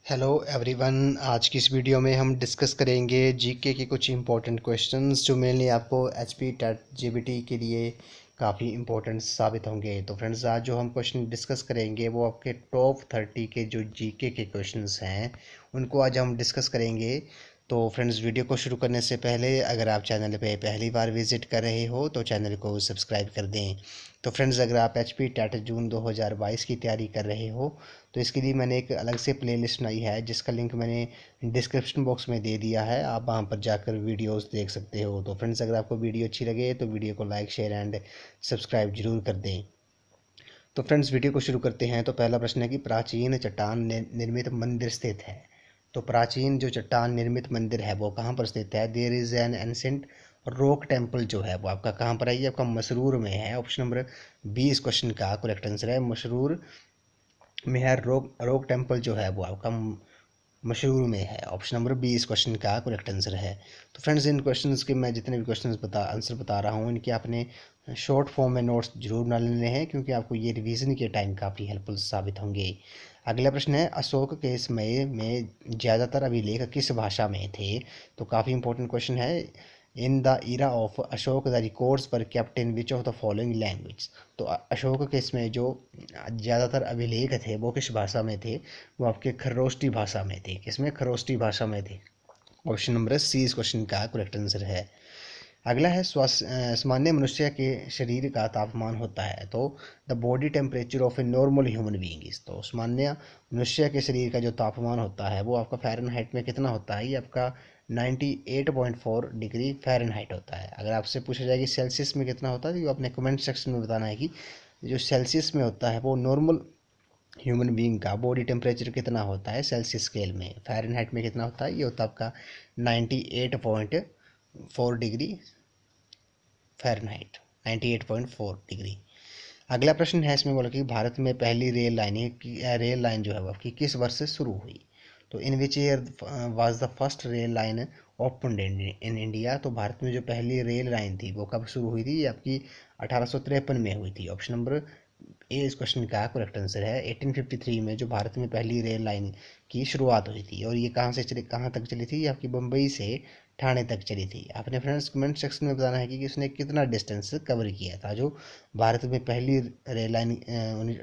Hello everyone. आज की इस वीडियो में हम डिस्कस करेंगे जीके के कुछ इंपॉर्टेंट क्वेश्चंस जो मेनली आपको एचपी टेट जीबीटी के लिए काफ़ी इंपॉर्टेंट साबित होंगे। तो फ्रेंड्स, आज जो हम क्वेश्चन डिस्कस करेंगे वो आपके टॉप 30 के जो जीके के क्वेश्चंस हैं उनको आज हम डिस्कस करेंगे। तो फ्रेंड्स, वीडियो को शुरू करने से पहले अगर आप चैनल पे पहली बार विजिट कर रहे हो तो चैनल को सब्सक्राइब कर दें। तो फ्रेंड्स, अगर आप एचपी टेट जून 2022 की तैयारी कर रहे हो तो इसके लिए मैंने एक अलग से प्लेलिस्ट बनाई है जिसका लिंक मैंने डिस्क्रिप्शन बॉक्स में दे दिया है। आप वहां पर जाकर वीडियोस देख सकते हो। तो फ्रेंड्स, अगर आपको वीडियो अच्छी लगे तो वीडियो को लाइक शेयर एंड सब्सक्राइब जरूर कर दें। तो फ्रेंड्स, वीडियो को शुरू करते हैं। तो पहला प्रश्न है कि प्राचीन चट्टान निर्मित मंदिर स्थित है। तो प्राचीन जो चट्टान निर्मित मंदिर है वो कहाँ पर स्थित है? There is an ancient rock temple जो है वो आपका कहाँ पर है? ये आपका मसरूर में है। ऑप्शन नंबर 20 क्वेश्चन का करेक्ट आंसर है मसरूर में है। रॉक रॉक टेम्पल जो है वो आपका मशहूर में है। ऑप्शन नंबर 20 क्वेश्चन का करेक्ट आंसर है। तो फ्रेंड्स, इन क्वेश्चंस के मैं जितने भी क्वेश्चंस आंसर बता रहा हूँ इनके आपने शॉर्ट फॉर्म में नोट्स जरूर बना लेने हैं क्योंकि आपको ये रिवीजन के टाइम काफ़ी हेल्पफुल साबित होंगे। अगला प्रश्न है, अशोक के समय में ज़्यादातर अभिलेख किस भाषा में थे? तो काफ़ी इंपॉर्टेंट क्वेश्चन है। In the era of Ashoka the records were kept in which of the following language? तो अशोक के इसमें जो ज़्यादातर अभिलेख थे वो किस भाषा में थे? वो आपके खरोष्टी भाषा में थे। किसमें? खरोष्टी भाषा में थे। ऑप्शन नंबर सी इस क्वेश्चन का करेक्ट आंसर है। अगला है सामान्य मनुष्य के शरीर का तापमान होता है। तो the body temperature of a normal human being is. तो सामान्य मनुष्य के शरीर का जो तापमान होता है वो आपका फ़ारेनहाइट में कितना होता है? ये आपका 98.4 डिग्री फ़ारेनहाइट होता है। अगर आपसे पूछा जाए कि सेल्सियस में कितना होता है तो आपने कमेंट सेक्शन में बताना है कि जो सेल्सियस में होता है वो नॉर्मल ह्यूमन बीइंग का बॉडी टेम्परेचर कितना होता है सेल्सियस स्केल में। फ़ारेनहाइट में कितना होता है? ये होता है आपका 98.4 डिग्री फ़ारेनहाइट, 98.4 डिग्री। अगला प्रश्न है, इसमें बोला कि भारत में पहली रेल लाइन जो है वो आपकी किस वर्ष से शुरू हुई? तो in which year was the first rail line open in India? तो भारत में जो पहली रेल लाइन थी वो कब शुरू हुई थी? ये आपकी 1853 में हुई थी। ऑप्शन नंबर ए इस क्वेश्चन का करेक्ट आंसर है। 1853 में जो भारत में पहली रेल लाइन की शुरुआत हुई थी और ये कहाँ तक चली थी? ये आपकी मुंबई से ठाणे तक चली थी। आपने फ्रेंड्स कमेंट सेक्शन में बताना है कि उसने कितना डिस्टेंस कवर किया था। जो भारत में पहली रेल लाइन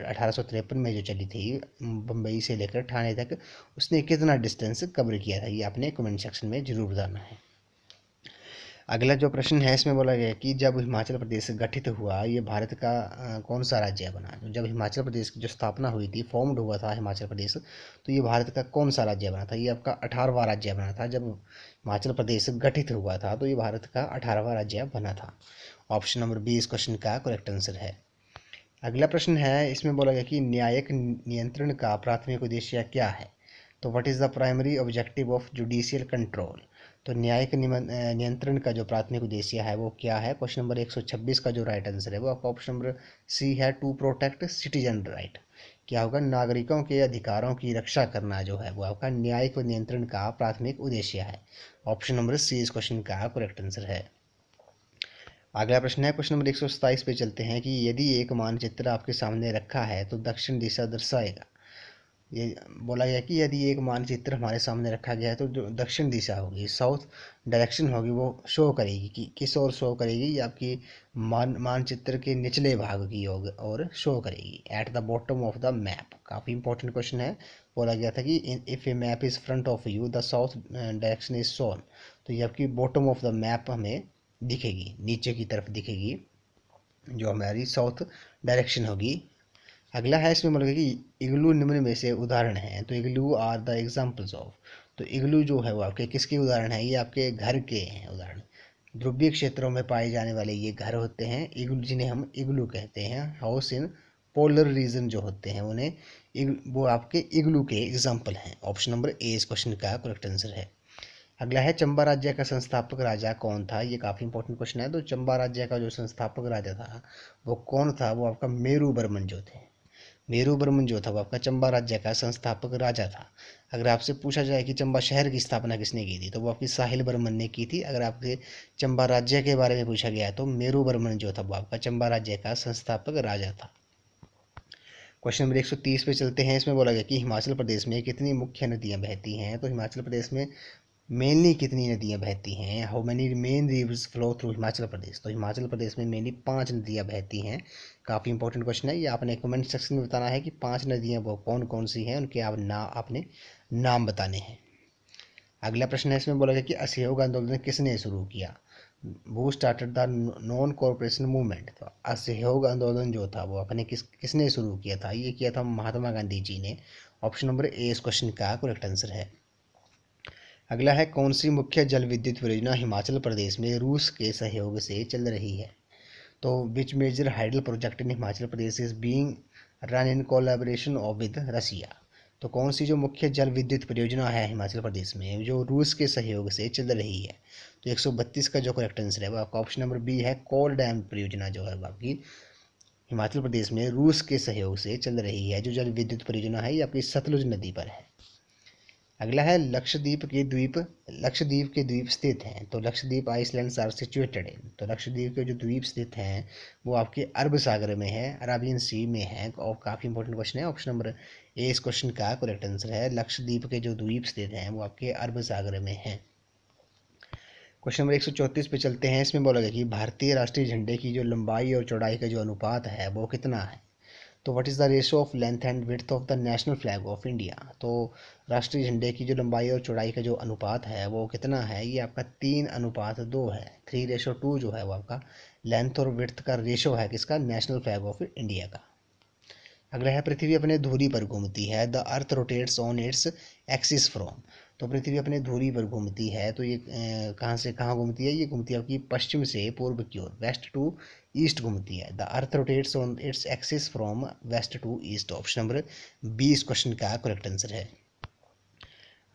1853 में जो चली थी मुंबई से लेकर ठाणे तक, उसने कितना डिस्टेंस कवर किया था? ये आपने कमेंट सेक्शन में जरूर बताना है। अगला जो प्रश्न है इसमें बोला गया है कि जब हिमाचल प्रदेश गठित हुआ ये भारत का कौन सा राज्य बना? तो जब हिमाचल प्रदेश की जो स्थापना हुई थी, फॉर्म्ड हुआ था हिमाचल प्रदेश, तो ये भारत का कौन सा राज्य बना था? ये आपका 18वां राज्य बना था। जब हिमाचल प्रदेश गठित हुआ था तो ये भारत का 18वां राज्य बना था। ऑप्शन नंबर 20 क्वेश्चन का करेक्ट आंसर है। अगला प्रश्न है, इसमें बोला गया कि न्यायिक नियंत्रण का प्राथमिक उद्देश्य क्या है? तो what is the primary objective of judicial control? तो न्यायिक नियंत्रण का जो प्राथमिक उद्देश्य है वो क्या है? क्वेश्चन नंबर 126 का जो राइट आंसर है वो आपका ऑप्शन नंबर सी है, टू प्रोटेक्ट सिटीजन राइट। क्या होगा? नागरिकों के अधिकारों की रक्षा करना जो है वो आपका न्यायिक नियंत्रण का प्राथमिक उद्देश्य है। ऑप्शन नंबर सी इस क्वेश्चन का करेक्ट आंसर है। अगला प्रश्न है, क्वेश्चन नंबर 127 पे चलते हैं कि यदि एक मानचित्र आपके सामने रखा है तो दक्षिण दिशा दर्शाएगा। ये बोला गया कि यदि एक मानचित्र हमारे सामने रखा गया है तो जो दक्षिण दिशा होगी, साउथ डायरेक्शन होगी, वो शो करेगी कि किस ओर शो करेगी? ये आपकी मानचित्र के निचले भाग की और शो करेगी, at the bottom of the map. काफ़ी इंपॉर्टेंट क्वेश्चन है। बोला गया था कि if A map is front of you the south direction is shown. तो ये आपकी बॉटम ऑफ द मैप हमें दिखेगी, नीचे की तरफ दिखेगी, जो हमारी साउथ डायरेक्शन होगी। अगला है, इसमें मतलब कि इग्लू निम्न में से उदाहरण हैं। तो इग्लू आर द एग्जाम्पल्स ऑफ। तो इग्लू जो है वो आपके किसके उदाहरण है? ये आपके घर के हैं उदाहरण। ध्रुवीय क्षेत्रों में पाए जाने वाले ये घर होते हैं इग्लू, जिन्हें हम इग्लू कहते हैं। हाउस इन पोलर रीजन जो होते हैं उन्हें वो आपके इग्लू के एग्जाम्पल हैं। ऑप्शन नंबर ए इस क्वेश्चन का करेक्ट आंसर है। अगला है, चंबा राज्य का संस्थापक राजा कौन था? ये काफ़ी इंपॉर्टेंट क्वेश्चन है। तो चंबा राज्य का जो संस्थापक राजा था वो कौन था? वो आपका मेरू बर्मन जो थे। मेरू बर्मन जो था वो आपका चंबा राज्य का संस्थापक राजा था। अगर आपसे पूछा जाए कि चंबा शहर की स्थापना किसने की थी तो वो आपकी साहिल बर्मन ने की थी। अगर आपसे चंबा राज्य के बारे में पूछा गया तो मेरू बर्मन जो था वो आपका चंबा राज्य का संस्थापक राजा था। क्वेश्चन नंबर 130 पे चलते हैं। इसमें बोला गया कि हिमाचल प्रदेश में कितनी मुख्य नदियाँ बहती हैं। तो हिमाचल प्रदेश में मेनली कितनी नदियाँ बहती हैं, how many main rivers flow through Himachal Pradesh. तो हिमाचल प्रदेश में मेनली 5 नदियाँ बहती हैं। काफ़ी इंपॉर्टेंट क्वेश्चन है ये, आपने कमेंट सेक्शन में बताना है कि 5 नदियाँ वो कौन कौन सी हैं, उनके आपने नाम बताने हैं। अगला प्रश्न है, इसमें बोला गया कि असहयोग आंदोलन किसने शुरू किया। वो started the non corporation movement. तो असहयोग आंदोलन जो था वो अपने किसने शुरू किया था, ये किया था महात्मा गांधी जी ने। ऑप्शन नंबर ए इस क्वेश्चन का करेक्ट आंसर है। अगला है, कौन सी मुख्य जल विद्युत परियोजना हिमाचल प्रदेश में रूस के सहयोग से चल रही है। तो which major hydel project in Himachal Pradesh is being run in collaboration of with Russia. तो कौन सी जो मुख्य जल विद्युत परियोजना है हिमाचल प्रदेश में जो रूस के सहयोग से चल रही है। तो 132 का जो करेक्ट आंसर है वो आपका ऑप्शन नंबर बी है, कोल डैम परियोजना जो है वो आपकी हिमाचल प्रदेश में रूस के सहयोग से चल रही है। जो जल विद्युत परियोजना है ये आपकी सतलुज नदी पर है। अगला है, लक्षद्वीप के द्वीप स्थित हैं। तो Lakshadweep islands are situated in. तो लक्षद्वीप के जो द्वीप स्थित हैं वो आपके अरब सागर में है, अराबियन सी में है। और काफ़ी इंपॉर्टेंट क्वेश्चन है, ऑप्शन नंबर ए इस क्वेश्चन का करेक्ट आंसर है। लक्षद्वीप के जो द्वीप स्थित हैं वो आपके अरब सागर में हैं। क्वेश्चन नंबर 134 पे चलते हैं। इसमें बोला गया कि भारतीय राष्ट्रीय झंडे की जो लंबाई और चौड़ाई का जो अनुपात है वो कितना है। तो what is the ratio of length and width of the national flag of India. तो राष्ट्रीय झंडे की जो लंबाई और चौड़ाई का जो अनुपात है वो कितना है, ये आपका 3:2 है। 3:2 जो है वो आपका लेंथ और विड्थ का रेशो है किसका, नेशनल फ्लैग ऑफ इंडिया का। अगला है, पृथ्वी अपने धुरी पर घूमती है। The earth rotates on its axis from. तो पृथ्वी अपने धुरी पर घूमती है, तो ये कहाँ से कहाँ घूमती है, ये घूमती है आपकी पश्चिम से पूर्व की ओर, वेस्ट टू ईस्ट घूमती है। The earth rotates on its axis from west to east. Option number B इस क्वेश्चन का करेक्ट आंसर है।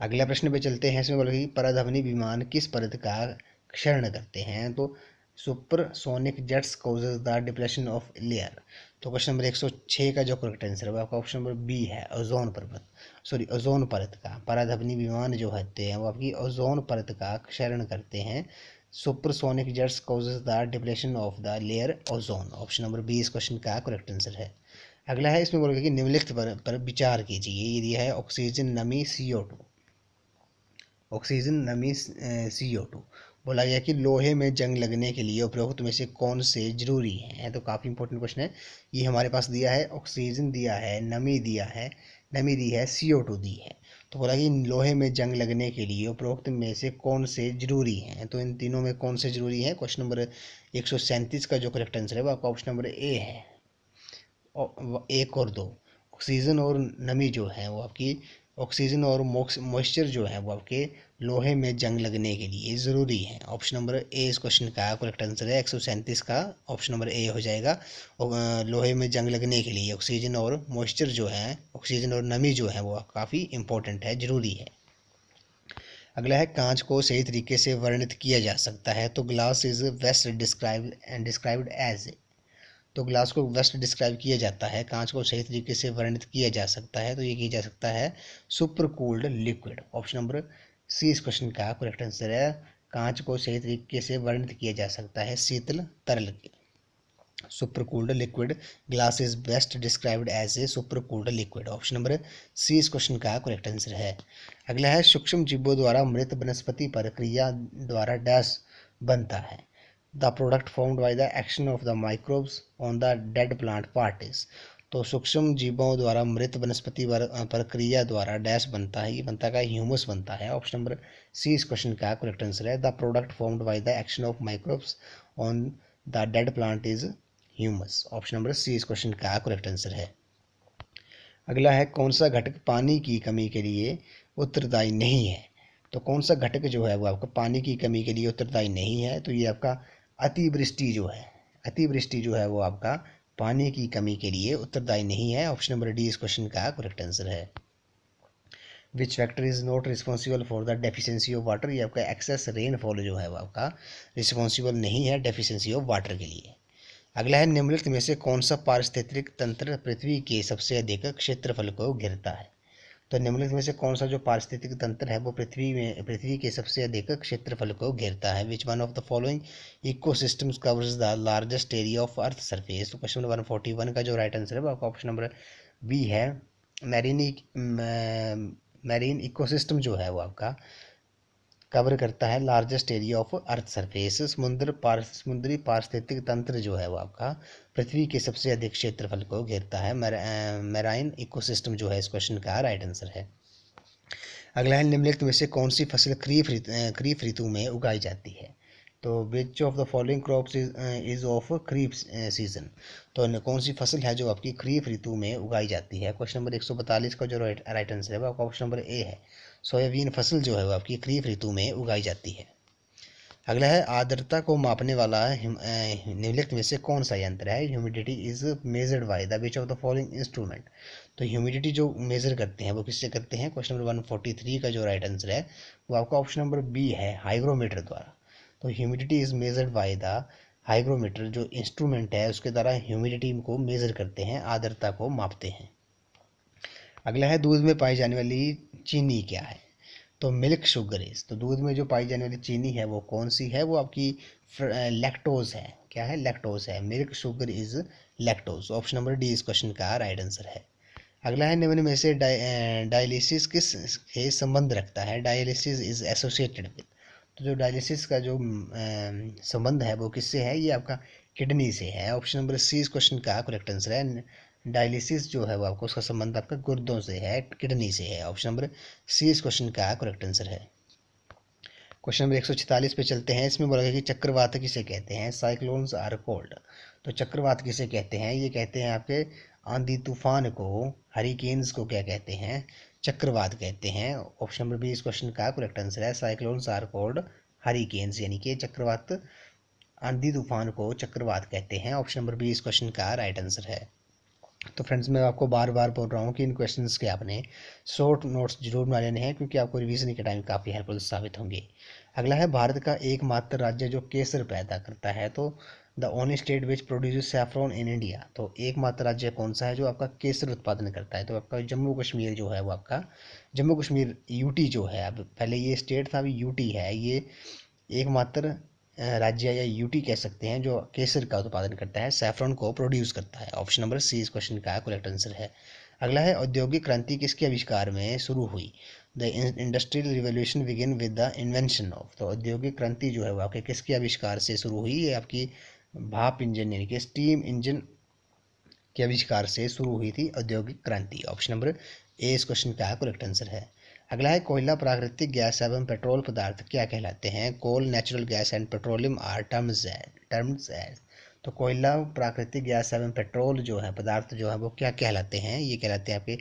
अगला प्रश्न पे चलते हैं। इसमें बोला कि पराध्वनि विमान किस परत का क्षरण करते हैं। तो supersonic jets causes the depression of layer. तो क्वेश्चन नंबर 106 का जो करेक्ट आंसर है वो आपका ऑप्शन नंबर बी है, ओजोन परत का। पराध्वनि विमान जो होते हैं वो आपकी ओजोन परत का क्षरण करते हैं। Supersonic jets causes the depression of the layer ozone. Option number B इस क्वेश्चन का करेक्ट आंसर है। अगला है, इसमें बोला कि निम्नलिखित पर विचार कीजिए। ये दिया है ऑक्सीजन नमी CO2। ऑक्सीजन नमी CO2। बोला गया कि लोहे में जंग लगने के लिए उपरोक्त में से कौन से जरूरी हैं। तो काफ़ी इंपॉर्टेंट क्वेश्चन है ये, हमारे पास दिया है ऑक्सीजन दिया है, नमी दिया है, नमी दी है, CO2 दी है। तो बोला कि लोहे में जंग लगने के लिए उपरोक्त में से कौन से जरूरी हैं। तो इन तीनों में कौन से जरूरी हैं। क्वेश्चन नंबर 137 का जो करेक्ट आंसर है वो आपका ऑप्शन नंबर ए है, 1 और 2। ऑक्सीजन और नमी जो है वो आपकी, ऑक्सीजन और मॉइस्चर जो है वो आपके लोहे में जंग लगने के लिए ज़रूरी है। ऑप्शन नंबर ए इस क्वेश्चन का करेक्ट आंसर है। 137 का ऑप्शन नंबर ए हो जाएगा। और लोहे में जंग लगने के लिए ऑक्सीजन और मॉइस्चर जो है, ऑक्सीजन और नमी जो है वो काफ़ी इंपॉर्टेंट है, ज़रूरी है। अगला है, कांच को सही तरीके से वर्णित किया जा सकता है। तो glass is best described as. तो ग्लास को बेस्ट डिस्क्राइब किया जाता है, कांच को सही तरीके से वर्णित किया जा सकता है, तो ये किया जा सकता है super cooled liquid. Option number C इस क्वेश्चन का करेक्ट आंसर है। कांच को सही तरीके से वर्णित किया जा सकता है शीतल तरल के, super cooled liquid. Glass is best described as a super cooled liquid. Option number C इस क्वेश्चन का करेक्ट आंसर है। अगला है, सूक्ष्म जीवों द्वारा मृत वनस्पति प्रक्रिया द्वारा डैश बनता है। The product formed by the action of the microbes on the dead plant parties. तो सूक्ष्म जीवों द्वारा मृत वनस्पति प्रक्रिया द्वारा डैश बनता है, ये बनता का ह्यूमस बनता है। ऑप्शन नंबर सी इस क्वेश्चन का करेक्ट आंसर है। The product formed by the action of microbes on the dead plant is humus. Option number C इस क्वेश्चन का करेक्ट आंसर है। अगला है, कौन सा घटक पानी की कमी के लिए उत्तरदायी नहीं है। तो कौन सा घटक जो है वो आपका पानी की कमी के लिए उत्तरदायी नहीं है। तो ये आपका अतिवृष्टि जो है, अतिवृष्टि जो है वो आपका पानी की कमी के लिए उत्तरदायी नहीं है। ऑप्शन नंबर डी इस क्वेश्चन का करेक्ट आंसर है। Which factor is not responsible for the deficiency of water. ये आपका एक्सेस रेनफॉल जो है वो आपका रिस्पॉन्सिबल नहीं है डेफिशिएंसी ऑफ वाटर के लिए। अगला है, निम्नलिखित में से कौन सा पारिस्थितिक तंत्र पृथ्वी के सबसे अधिक क्षेत्रफल को घेरता है। तो निम्नलिखित में से कौन सा जो पारिस्थितिक तंत्र है वो पृथ्वी के सबसे अधिक क्षेत्रफल को घेरता है। Which one of the following ecosystems covers the largest area of earth surface. तो क्वेश्चन नंबर 141 का जो राइट आंसर है वो आपका ऑप्शन नंबर बी है मैरीन मैरीन इकोसिस्टम जो है वो आपका कवर करता है largest area of earth surface. समुद्री पारिस्थितिक तंत्र जो है वो आपका पृथ्वी के सबसे अधिक क्षेत्रफल को घेरता है। मैराइन इकोसिस्टम जो है इस क्वेश्चन का राइट आंसर है। अगला है निम्नलिखित में से कौन सी फसल खरीफ ऋतु में उगाई जाती है। तो विच of the following crops is of kharif season. तो कौन सी फसल है जो आपकी खरीफ ऋतु में उगाई जाती है। क्वेश्चन नंबर 142 का जो राइट आंसर है वो आपका ऑप्शन नंबर ए है। सोयाबीन फसल जो है वो आपकी खरीफ ऋतु में उगाई जाती है। अगला है आर्द्रता को मापने वाला निम्नलिखित में से कौन सा यंत्र है। Humidity is measured by the which of the following instrument. तो ह्यूमिडिटी जो मेजर करते हैं वो किससे करते हैं। क्वेश्चन नंबर 143 का जो राइट आंसर है वो आपका ऑप्शन नंबर बी है, हाइग्रोमीटर द्वारा। तो humidity is measured by the hygrometer, जो इंस्ट्रूमेंट है उसके द्वारा ह्यूमिडिटी को मेजर करते हैं, आर्द्रता को मापते हैं। अगला है दूध में पाई जाने वाली चीनी क्या है। तो मिल्क शुगर इज, तो दूध में जो पाई जाने वाली चीनी है वो कौन सी है। वो आपकी लैक्टोज है। क्या है, लैक्टोज है। Milk sugar is lactose. Option number D इस क्वेश्चन का राइट आंसर है। अगला है निम्न में से डायलिसिस किस के संबंध रखता है। Dialysis is associated with. तो जो डायलिसिस का जो संबंध है वो किससे है, ये आपका किडनी से है। ऑप्शन नंबर सी इस क्वेश्चन का करेक्ट आंसर है। डायलिसिस जो है वो आपको उसका संबंध आपका गुर्दों से है, किडनी से है। ऑप्शन नंबर सी इस क्वेश्चन का करेक्ट आंसर है। क्वेश्चन नंबर 146 पे चलते हैं। इसमें बोला गया कि चक्रवात किसे कहते हैं। Cyclones are called. तो चक्रवात किसे कहते हैं, ये कहते हैं आपके आंधी तूफान को, हरिकेन्स को क्या कहते हैं, चक्रवात कहते हैं। ऑप्शन नंबर बी इस क्वेश्चन का करेक्ट आंसर है। साइक्लोन्स आर कॉल्ड हरिकेन्स, यानी कि चक्रवात, आंधी तूफान को चक्रवात कहते हैं। ऑप्शन नंबर बी इस क्वेश्चन का राइट आंसर है। तो फ्रेंड्स मैं आपको बार बार बोल रहा हूँ कि इन क्वेश्चंस के आपने शॉर्ट नोट्स जरूर बना लेने हैं, क्योंकि आपको रिवीजन के टाइम काफ़ी हेल्पफुल साबित होंगे। अगला है भारत का एकमात्र राज्य जो केसर पैदा करता है। तो the only state which produce saffron in India. तो एकमात्र राज्य कौन सा है जो आपका केसर उत्पादन करता है। तो आपका जम्मू कश्मीर जो है वो आपका जम्मू कश्मीर यूटी जो है, अब पहले ये स्टेट था, अभी यूटी है। ये एकमात्र राज्य या यूटी कह सकते हैं जो केसर का उत्पादन करता है, सैफरन को प्रोड्यूस करता है। ऑप्शन नंबर सी इस क्वेश्चन का करेक्ट आंसर है। अगला है औद्योगिक क्रांति किसके आविष्कार में शुरू हुई। The industrial revolution begin with the invention of. तो औद्योगिक क्रांति जो है वो आपके किसके आविष्कार से शुरू हुई, ये आपकी भाप इंजन यानी कि स्टीम इंजन के आविष्कार से शुरू हुई थी औद्योगिक क्रांति। ऑप्शन नंबर ए इस क्वेश्चन का करेक्ट आंसर है। अगला है कोयला प्राकृतिक गैस एवं पेट्रोल पदार्थ क्या कहलाते हैं। Coal, natural gas and petroleum are terms as. तो कोयला, प्राकृतिक गैस एवं पेट्रोल जो है पदार्थ जो है वो क्या कहलाते हैं, ये कहलाते हैं आपके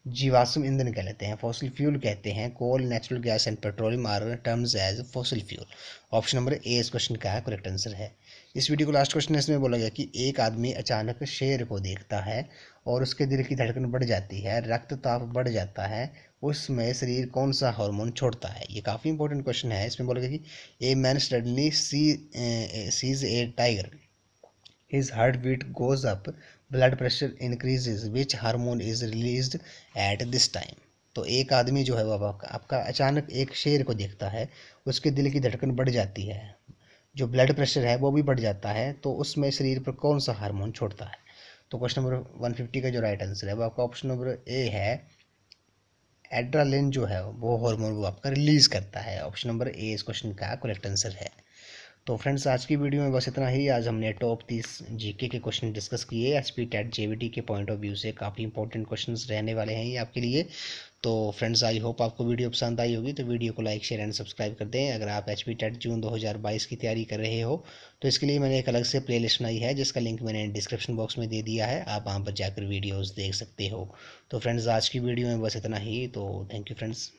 जीवाश्म ईंधन कहलाते हैं, फॉसिल फ्यूल कहते हैं। Coal, natural gas and petroleum are terms as fossil fuel. Option number A इस क्वेश्चन का करेक्ट आंसर है। इस वीडियो को लास्ट क्वेश्चन इसमें बोला गया कि एक आदमी अचानक शेर को देखता है और उसके दिल की धड़कन बढ़ जाती है, रक्तचाप बढ़ जाता है, उसमें शरीर कौन सा हार्मोन छोड़ता है। ये काफ़ी इंपॉर्टेंट क्वेश्चन है। इसमें बोला गया कि a man suddenly sees a tiger, his heartbeat goes up, blood pressure increases, which hormone is released at this time। तो एक आदमी जो है वो आपका अचानक एक शेर को देखता है, उसके दिल की धड़कन बढ़ जाती है, जो ब्लड प्रेशर है वो भी बढ़ जाता है, तो उसमें शरीर पर कौन सा हार्मोन छोड़ता है। तो क्वेश्चन नंबर 150 का जो राइट आंसर है वो आपका ऑप्शन नंबर ए है। एड्रालिन जो है वो हार्मोन वो आपका रिलीज करता है। ऑप्शन नंबर ए इस क्वेश्चन का करेक्ट आंसर है। तो फ्रेंड्स आज की वीडियो में बस इतना ही। आज हमने टॉप 30 जीके के क्वेश्चन डिस्कस किए। एसपी टेट जेवीटी के पॉइंट ऑफ व्यू से काफ़ी इंपॉर्टेंट क्वेश्चंस रहने वाले हैं ये आपके लिए। तो फ्रेंड्स आई होप आपको वीडियो पसंद आई होगी। तो वीडियो को लाइक, शेयर एंड सब्सक्राइब कर दें। अगर आप एचपी टेट जून 2022 की तैयारी कर रहे हो तो इसके लिए मैंने एक अलग से प्लेलिस्ट बनाई है, जिसका लिंक मैंने डिस्क्रिप्शन बॉक्स में दे दिया है, आप वहाँ पर जाकर वीडियोज़ देख सकते हो। तो फ्रेंड्स आज की वीडियो में बस इतना ही। तो थैंक यू फ्रेंड्स।